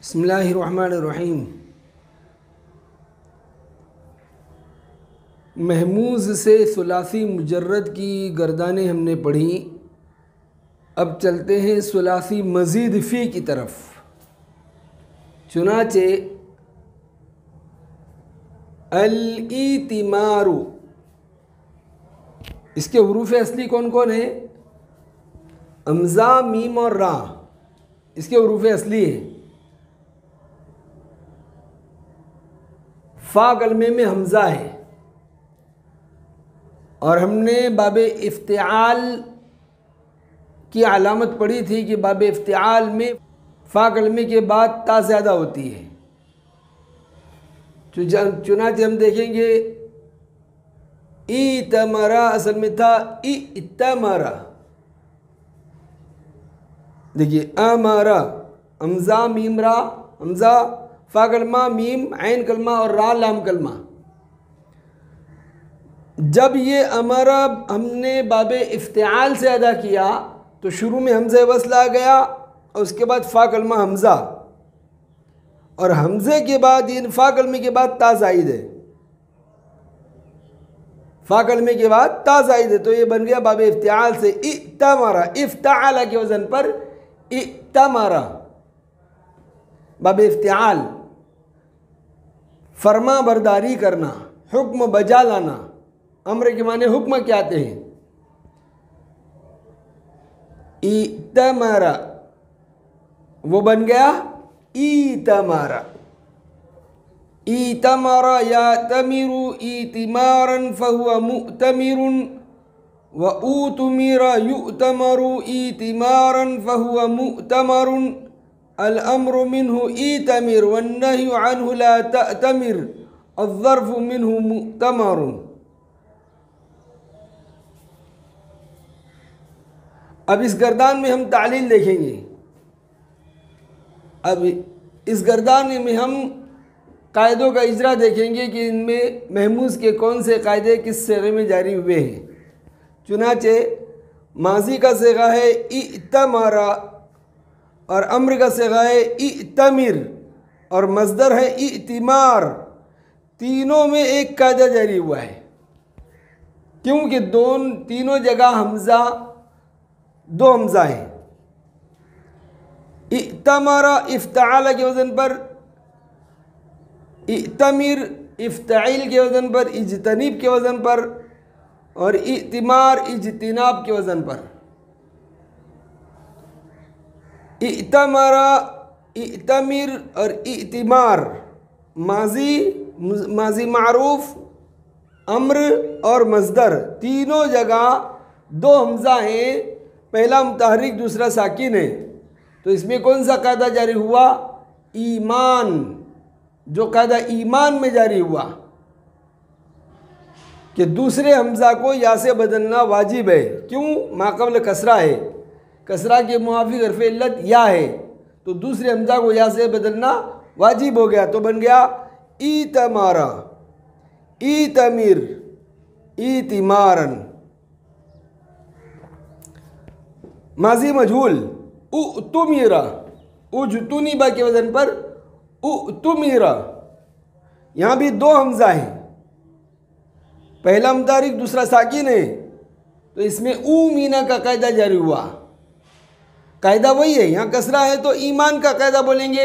बिस्मिल्लाहिर्रहमानिर्रहीम। महमूज़ से सुलासी मुजर्रद की गर्दानें हमने पढ़ी। अब चलते हैं सुलासी मज़ीद फ़ी की तरफ। चुनाचे अल-इतिमारु, इसके हुरूफ़ असली कौन कौन है? हमज़ा, मीम और रा, इसके हुरूफ़ असली हैं। फ़ा कलमे में हमज़ा है और हमने बाबे इफ्तिआल की अलामत पढ़ी थी कि बाबे इफ्तिआल में फ़ा कलमे के बाद ता ज़्यादा होती है। चुनाचे हम देखेंगे इतमरा असल में था इतमरा। देखिए अमरा, हमज़ा मीम रा, हमज़ा फ़ा कलमा मीम ऐन कलमा और रा लाम कलमा। जब ये अमरा हमने बाबे इफ्तिआल से अदा किया तो शुरू में हमज़े वस्ल आ गया और उसके बाद फ़ा कलमा हमज़ा, और हमज़े के बाद इन फ़ा कलमे के बाद ता ज़ाइद है। फ़ा कलमे के बाद ता ज़ाइद है तो ये बन गया बाबे इफ्तिआल से इतमरा। इफ्ताअला के वज़न पर इतमरा, बाबे इफ्तिआल, फरमा बरदारी करना, हुक्म बजा लाना। अम्र के माने हुक्म क्या आते हैं? इतमरा, वो बन गया इतमरा। इतमरा या तमिरु इतिमारन फहुवा मुतमिरुन व उतमिरा युतमरु इतिमारन फहुवा मुतमरुन। अल अम्रु मिन्हु इतमिर वन्नहयु अन्हु ला तअतमिर अज़्ज़र्फ़ु मिन्हु मुतमरुन। अब इस गर्दान में हम तालील देखेंगे। अब इस गर्दान में हम कायदों का इजरा देखेंगे कि इनमें महमूज़ के कौन से कायदे किस सेगे में जारी हुए हैं। चुनाचे माजी का सेगा है इतमरा और अम्र का सेगा है इतमिर और मज़दर है इतिमार। तीनों में एक कायदा जारी हुआ है क्योंकि तीनों जगह हमज़ा, दो हमज़ा हैं। इतमरा इफ्ताअल के वज़न पर, इतमिर इफ्ताइल के वज़न पर, इज्तनीब के वज़न पर, और इतिमार इज्तिनाब के वज़न पर। इतमरा, इतमिर और इतिमार माजी मारूफ, अम्र और मज़दर, तीनों जगह दो हमज़ा हैं। पहला मुतहर्रिक दूसरा साकिन है तो इसमें कौन सा कायदा जारी हुआ? ईमान। जो कायदा ईमान में जारी हुआ कि दूसरे हमज़ा को या से बदलना वाजिब है। क्यों? माक़बल कसरा है, कसरा के मुआफ़िक़ हर्फ़ इल्लत या है तो दूसरे हमज़ा को या से बदलना वाजिब हो गया तो बन गया इतमारा, इतमिर, इतिमारन। माजी मजहूल उतुमीरा, उजतुनिबा के वज़न पर उतुमीरा। यहाँ भी दो हमज़ा हैं, पहला मुतारिक दूसरा साकिन है तो इसमें मीना का कायदा जारी हुआ। कायदा वही है, यहाँ कसरा है तो ईमान का कायदा बोलेंगे,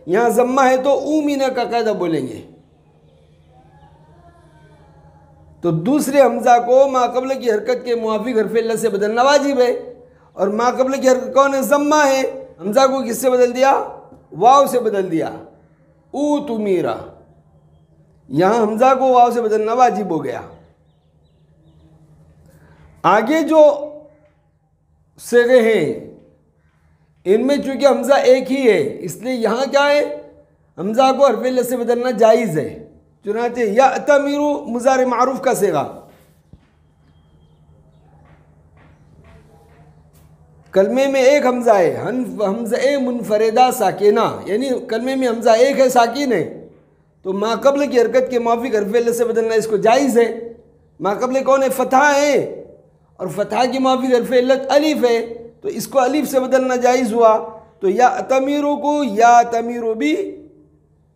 यहाँ ज़म्मा है तो मीना का कायदा बोलेंगे। तो दूसरे हमज़ा को माक़बल की हरकत के मुआफ़िक़ हर्फ़ इल्लत से बदलना वाजिब है और माक़बल की हरकत कौन है? ज़म्मा है। हमज़ा को किससे बदल दिया? वाव से बदल दिया, उतुमीरा। यहाँ हमज़ा को वाव से बदलना वाजिब हो गया। आगे जो सेगे हैं इनमें चूँकि हमज़ा एक ही है इसलिए यहाँ क्या है? हमज़ा को हर्फ़ इल्लत से बदलना जायज़ है। चुनाचे यअतमिरु मुज़ारे मारूफ का सेगा, कलमे में एक हमज़ा है, हमज़ा मुनफरदा साकिना, यानी कलमे में हमज़ा एक है साकिन है तो माक़बल की हरकत के मुआफ़िक हरफ़ इल्लत से बदलना इसको जायज़ है। माक़बल कौन है? फ़तहा है, और फ़तहा की मुआफ़िक हरफ़ इल्लत अलिफ़ है, तो इसको अलिफ़ से बदलना जायज़ हुआ। तो या तमीरू को या तमीरू भी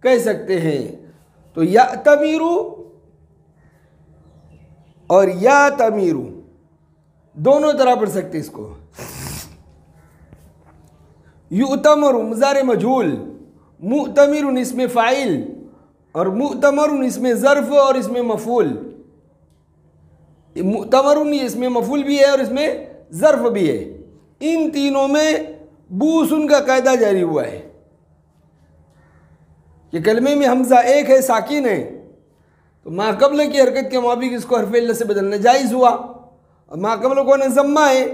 कह सकते हैं। तो या तमीरू और या तमीरू दोनों तरह पढ़ सकते इसको। युतमरु मुज़ारे मजहूल, मुतमिरुन इसमें फ़ाइल, और मुतमरुन इसमें ज़र्फ़ और इसमें मफ़ूल। मुतमरुन इसमें मफ़ूल भी है और इसमें ज़र्फ़ भी है। इन तीनों में बूसुन का कायदा जारी हुआ है कि कलमे में हमज़ा एक है, साकिन है, तो माक़बल की हरकत के मुआफ़िक इसको हरफ़ इल्लत से बदलना जायज़ हुआ। और माक़बल कौन है? ज़म्मा है,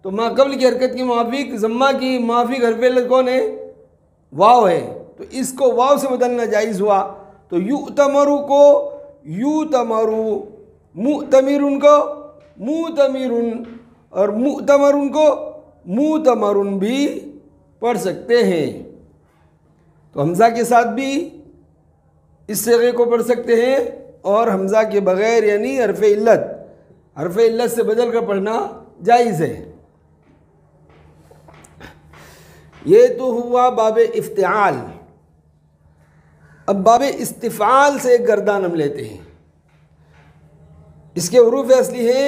तो माक़बल की हरकत के मुआफ़िक ज़म्मा की मुआफ़िक हरफ़ इल्लत कौन है? वाव है, तो इसको वाव से बदलना जायज़ हुआ। तो युतमरु को युतमरु, मुतमिरुन को मुतमिरुन, और मुतमरुन को मुतमरुन भी पढ़ सकते हैं। तो हमज़ा के साथ भी इस सिगे को पढ़ सकते हैं, और हमज़ा के बग़ैर यानी हरफ़ इल्लत से बदल कर पढ़ना जायज़ है। ये तो हुआ बाब इफ्तिआल। अब बाब इस्तिफ़ाल से एक गर्दान हम लेते हैं। इसके हुरूफ़ असली है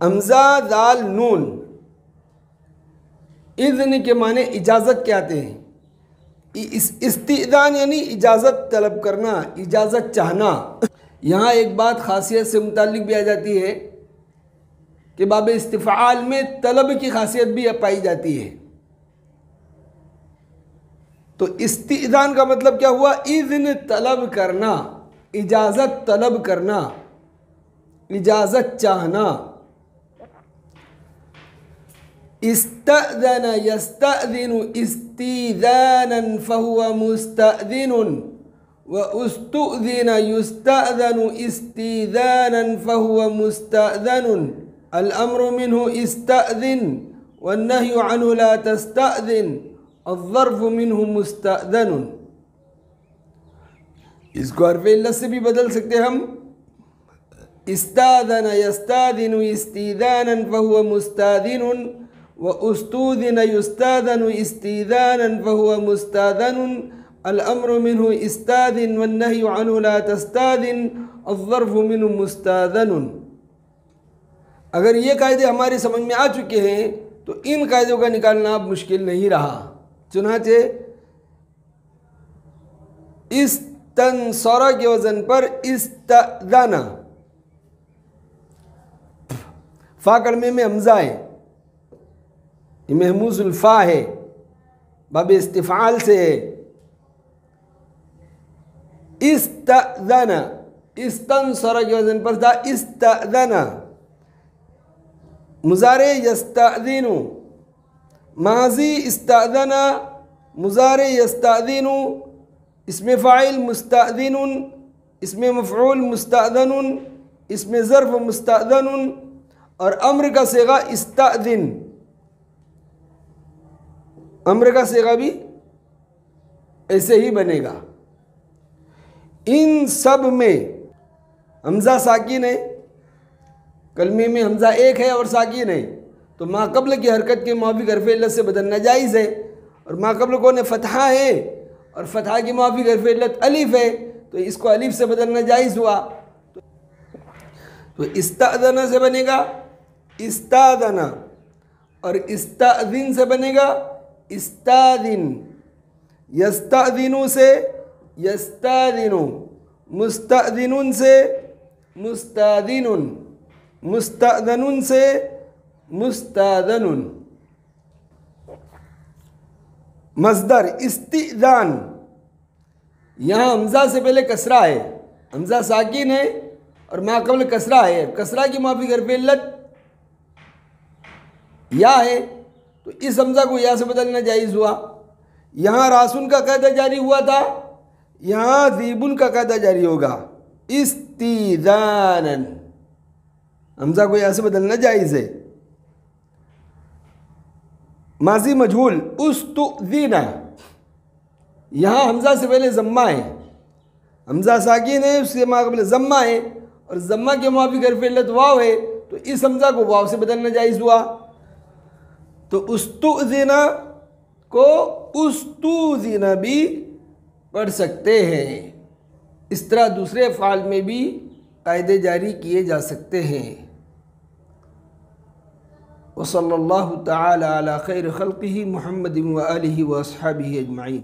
हमज़ा दाल नून। इज़्न के माने इजाज़त के आते हैं। इस्तिदान यानी इजाज़त तलब करना, इजाज़त चाहना। यहाँ एक बात खासियत से मुताल्लिक़ भी आ जाती है कि बाब इस्तिफ़ाल में तलब की खासियत भी पाई जाती है। तो इस्तिदान का मतलब क्या हुआ? इज़्न तलब करना, इजाज़त तलब करना, इजाज़त चाहना। इस्तअज़न यस्तअज़िनु इस्तिज़ानन फ़हुव मुस्तअज़िनुन व उस्तुअज़िन युस्तअज़नु इस्तिज़ानन फ़हुव मुस्तअज़नुन। अल अम्रु मिन्हु इस्तअज़िन वन्नहयु अन्हु ला तस्तअज़िन अज़्ज़र्फ़ु मिन्हु मुस्तअज़नुन। इसको हरफ़ इल्लत से भी बदल सकते हम। इस्ताज़न यस्ताज़िनु इस्तिज़ानन फ़हुव मुस्तअज़िनुन व उस्तूज़िन युस्ताज़नु इस्तिज़ानन फ़हुव मुस्तअज़नुन। अल अम्रु मिन्हु इस्ताज़िन वन्नहयु अन्हु ला तस्ताज़िन अज़्ज़र्फ़ु मिन्हु मुस्तअज़नुन। अगर ये कायदे हमारी समझ में आ चुके हैं तो इन कायदों का निकालना अब मुश्किल नहीं रहा। चुनाचे इस्तनसरा के वज़न पर इस्तअज़ना, फ़ा कलमे में हमज़ा है, ये महमूज़ुल फ़ा है, बाब इस्तिफ़ाल से है। इस्तअज़ना, इस्तनसरा के वज़न पर था इस्तअज़ना। मुज़ारे यस्तअज़िनु, माज़ी इस्तअज़ना, मुज़ारे यस्तअज़िनु, इसमें फ़ाइल मुस्तअज़िनुन, इसमें मफ़ऊल मुस्तअज़नुन, इसमें ज़र्फ़ मुस्तअज़नुन, और अम्र का सीगा इस्तअज़िन। अम्र का सीगा भी ऐसे ही बनेगा। इन सब में हमज़ा साकिन है, कलमे में हमज़ा एक है और साकिन है, तो माक़बल की हरकत के मुआफ़िक हरफ़ इल्लत से बदलना जायज़ है। और माक़बल कौन है? फ़तहा है, और फ़तहा की मुआफ़िक हरफ़ इल्लत अलिफ़ है, तो इसको अलिफ़ से बदलना जायज़ हुआ। तो इस्तअज़ना से बनेगा इस्ताज़ना, और इस्तअज़िन से बनेगा इस्ताज़िन। यस्तअज़िनु से यस्ताज़िनु, मुस्तअज़िनुन से मुस्ताज़िनुन, मुस्तअज़नुन से मुस्ताज़नुन। मस्दर इस्तिज़ान, यहाँ हमज़ा से पहले कसरा है, हमज़ा साकिन है और माक़बल कसरा है। कसरा की मुआफ़िक हरफ़ इल्लत या है, तो इस हमज़ा को या से बदलना जायज़ हुआ। यहाँ रासुन का कायदा जारी हुआ था, यहाँ ज़ीबुन का कायदा जारी होगा। इस्तिज़ानन, हमज़ा को या से बदलना जायज़ है। माज़ी मजहूल उस्तुज़िना, यहाँ हमज़ा से पहले ज़म्मा है, हमज़ा साकिन है, उसके माक़ाबले ज़म्मा है, और ज़म्मा के मुआफ़िक हर्फ़ इल्लत वाव है, तो इस हमज़ा को वाव से बदलना जायज़ हुआ। तो उस्तुज़िना को उस्तुज़िना भी पढ़ सकते हैं। इस तरह दूसरे फ़ाल में भी कायदे जारी किए जा सकते हैं। वसल्लल्लाहु तआला अला खैर खल्क़िही मुहम्मदिन व आलिही व अस्हाबिही अजमईन।